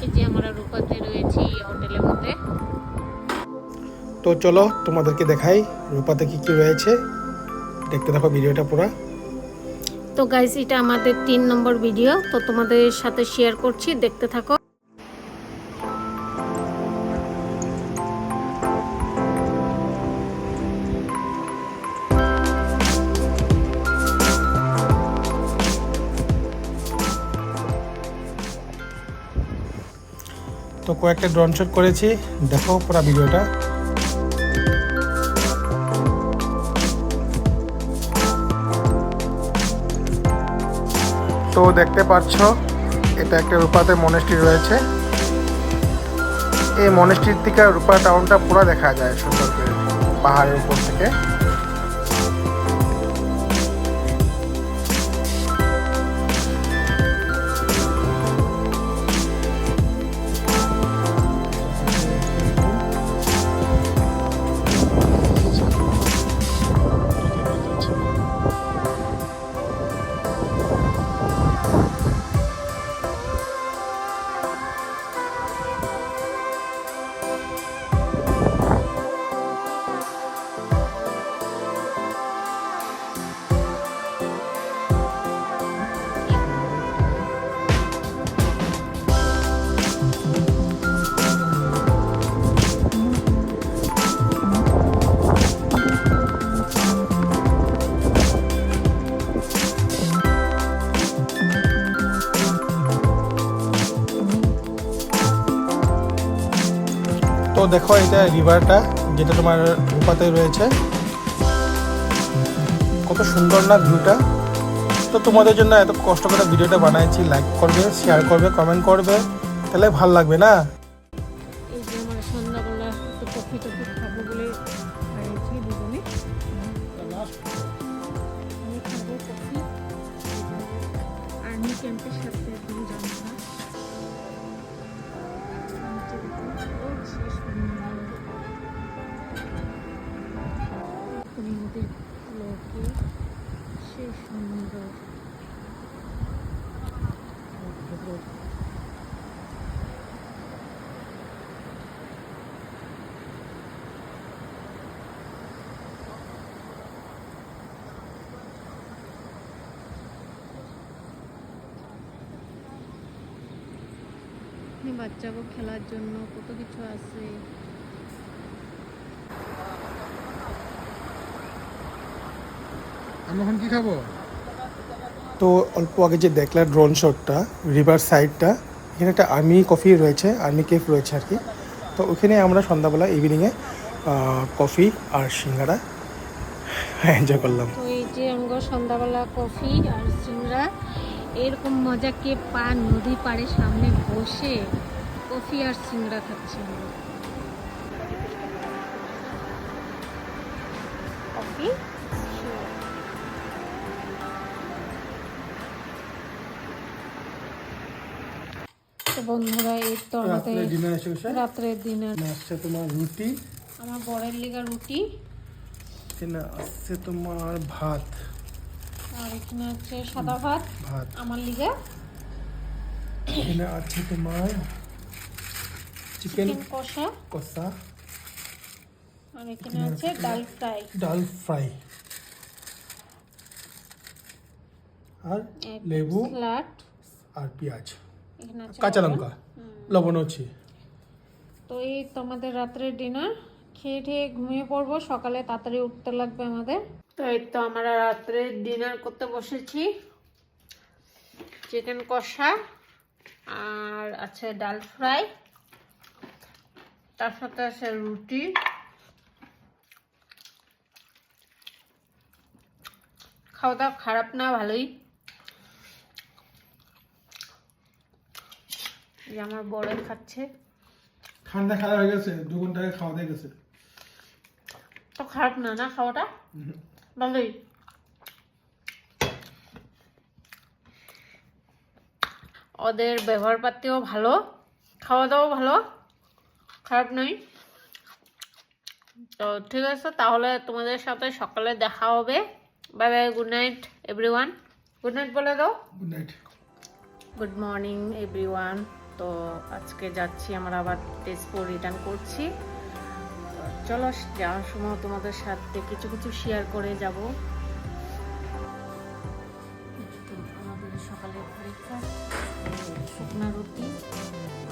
এই যে আমরা রূপাতে রয়েছি হোটেলের মধ্যে। তো চলো তোমাদেরকে দেখাই রূপাতে কি কি রয়েছে, দেখতে থাকো ভিডিওটা পুরো। তো গাইস এটা আমাদের 3 নম্বর ভিডিও, তো তোমাদের সাথে শেয়ার করছি, দেখতে থাকো। তো কয়েকটা ড্রোন শট করেছি, দেখো পুরো ভিডিওটা। তো দেখতে পাচ্ছ এটা একটা রূপাতে মনেস্ট্রি রয়েছে। এই মনেস্ট্রির থেকে রূপা টাউনটা পুরো দেখা যায় সুন্দর করে পাহাড়ের উপর থেকে। তো দেখো এটা রিভারটা যেটা তোমার রূপাতে রয়েছে, কত সুন্দর না ভিউটা। তো তোমাদের জন্য এত কষ্ট করে ভিডিওটা বানাইছি, লাইক করবে, শেয়ার করবে, কমেন্ট করবে, তাহলে ভালো লাগবে না। এই যে আমরা সন্ধ্যাবেলা একটু কফি টফি খাবো বলে খাইছি দুজনে। আমি খাবো কফি, আর্মি ক্যাম্পের সাথে তুমি জানো না। নদীর লোকে সে সুন্দর। বাচ্চাকে খেলার জন্য কত কিছু আছে। আমরা এখন কি খাবো? তো অল্প আগে যে দেখলাম ড্রোন শটটা, রিভার সাইডটা, এখানে একটা আর্মি কফি রয়েছে, আর্মি কেফ রয়েছে আর কি। তো ওখানে আমরা সন্ধ্যাবেলা ইভিনিংয়ে কফি আর সিঙ্গারা এনজয় করলাম। তো এই যে আমরা সন্ধ্যাবেলা কফি আর সিংড়া, এরকম মজা কে পা নদী পাড়ে সামনে বসে কফি আর সিংড়া খাচ্ছি। কফি তো বন্ধুরা, এই তো আমাদের রাত্রের ডিনার। আসছে তোমার রুটি, আমার বরের লিগা রুটি, এখানে আসছে তোমার ভাত, আর এখানে আছে সাদা ভাত ভাত আমার লিগা। এখানে আছে তোমার চিকেন কষা, কষা, আর এখানে আছে ডাল ফ্রাই। ডাল ফ্রাই আর লেবু স্যালাড আর পেঁয়াজ, এখানে আছে কাঁচা লঙ্কা, লবণ আছে। তো এই তো আমাদের রাত্রের ডিনার, খেয়ে ঠেয়ে ঘুমিয়ে পড়বো, সকালে তাড়াতাড়ি উঠতে লাগবে আমাদের। তো এই তো আমরা রাত্রে ডিনার করতে বসেছি। চিকেন কষা আর আছে ডাল ফ্রাই, তার সাথে আছে রুটি। খাওয়া দাওয়া খারাপ না, ভালোই। যে আমার বড় খাচ্ছে, ঠান্ডা খারাপ হয়ে গেছে, 2 ঘন্টা আগে খাওয়া দিয়ে গেছে। তো খারাপ না না খাওয়াটা, ভালোই। ওদের ব্যবহার পাতিও ভালো, খাওয়া দাওয়া ভালো, খারাপ নয়। তো ঠিক আছে, তাহলে তোমাদের সাথে সকালে দেখা হবে। Bye bye, good night everyone. Good night বলে দাও। Good night, good morning everyone. তো আজকে যাচ্ছি আমরা আবার তেজপুর রিটার্ন করছি। তো চলো যাওয়ার সময় তোমাদের সাথে কিছু কিছু শেয়ার করে যাব। আমাদের সকালের ব্রেকফাস্ট শুকনো রুটি,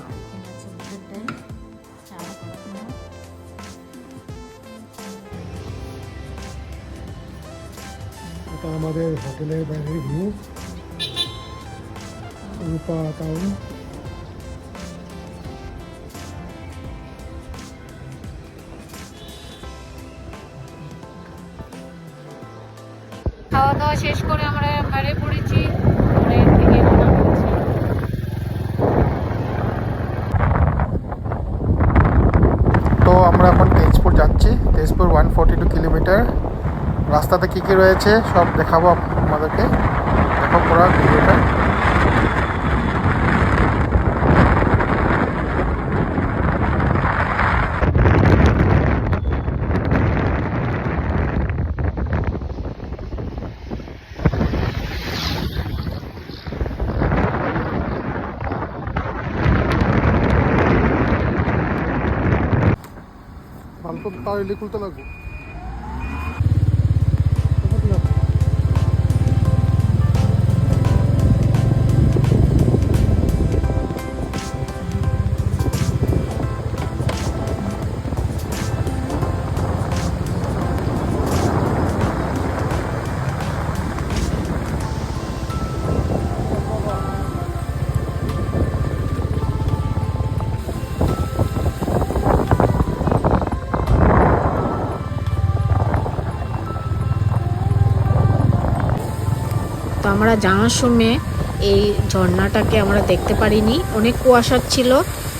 আর এখানে আছে বুটের ডাল, চা করা। এটা আমাদের হোটেলের বাইরের ভিউ, রূপা টাউন। খাওয়া দাওয়া শেষ করে আমরা বাইরে পড়েছি, এর থেকে রওনা হচ্ছি। তো আমরা এখন তেজপুর যাচ্ছি। তেজপুর 142 কিলোমিটার। রাস্তাতে কী কী রয়েছে সব দেখাবো আমাদেরকে, দেখো পুরো ভিডিওটা। ভালো তো তাও এলে খুলতে লাগবে। তো আমরা যাওয়ার সময় এই ঝর্ণাটাকে আমরা দেখতে পারিনি, অনেক কুয়াশা ছিল,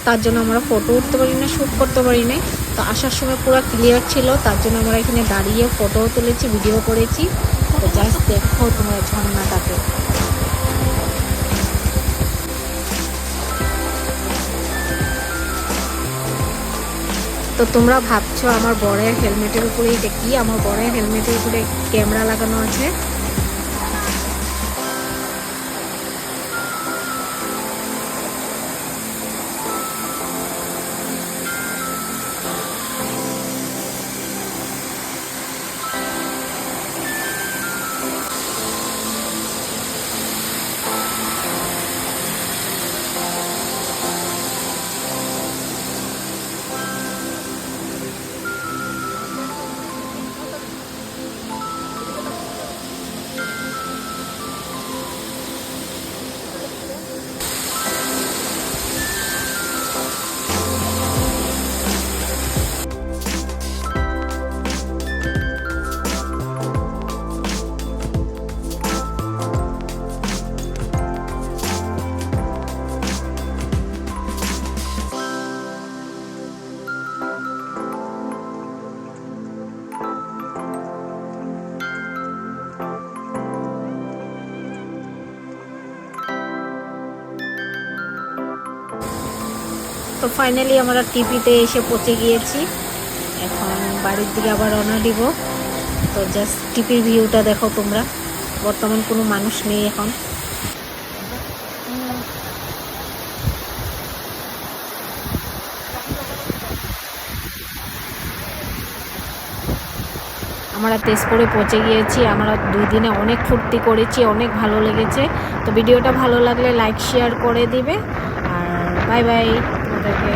তার জন্য আমরা ফটো উঠতে পারি না, শ্যুট করতে পারি না। তো আসার সময় পুরো ক্লিয়ার ছিল, তার জন্য আমরা এখানে দাঁড়িয়ে ফটো তুলেছি, ভিডিও করেছি। তো জাস্ট দেখো তোমরা ঝর্ণাটাকে। তো তোমরা ভাবছো আমার বরের হেলমেটের উপরে এটা কি? আমার বরের হেলমেটের উপরে ক্যামেরা লাগানো আছে। তো ফাইনালি আমরা টিপিতে এসে পৌঁছে গিয়েছি, এখন বাড়ির দিকে আবার রওনা দিব। তো জাস্ট টিপির ভিউটা দেখো তোমরা, বর্তমান কোনো মানুষ নেই এখন। আমরা তেজপুরে পৌঁছে গিয়েছি। আমরা 2 দিনে অনেক ফুর্তি করেছি, অনেক ভালো লেগেছে। তো ভিডিওটা ভালো লাগলে লাইক শেয়ার করে দিবে, আর বাই বাই তোমাদেরকে।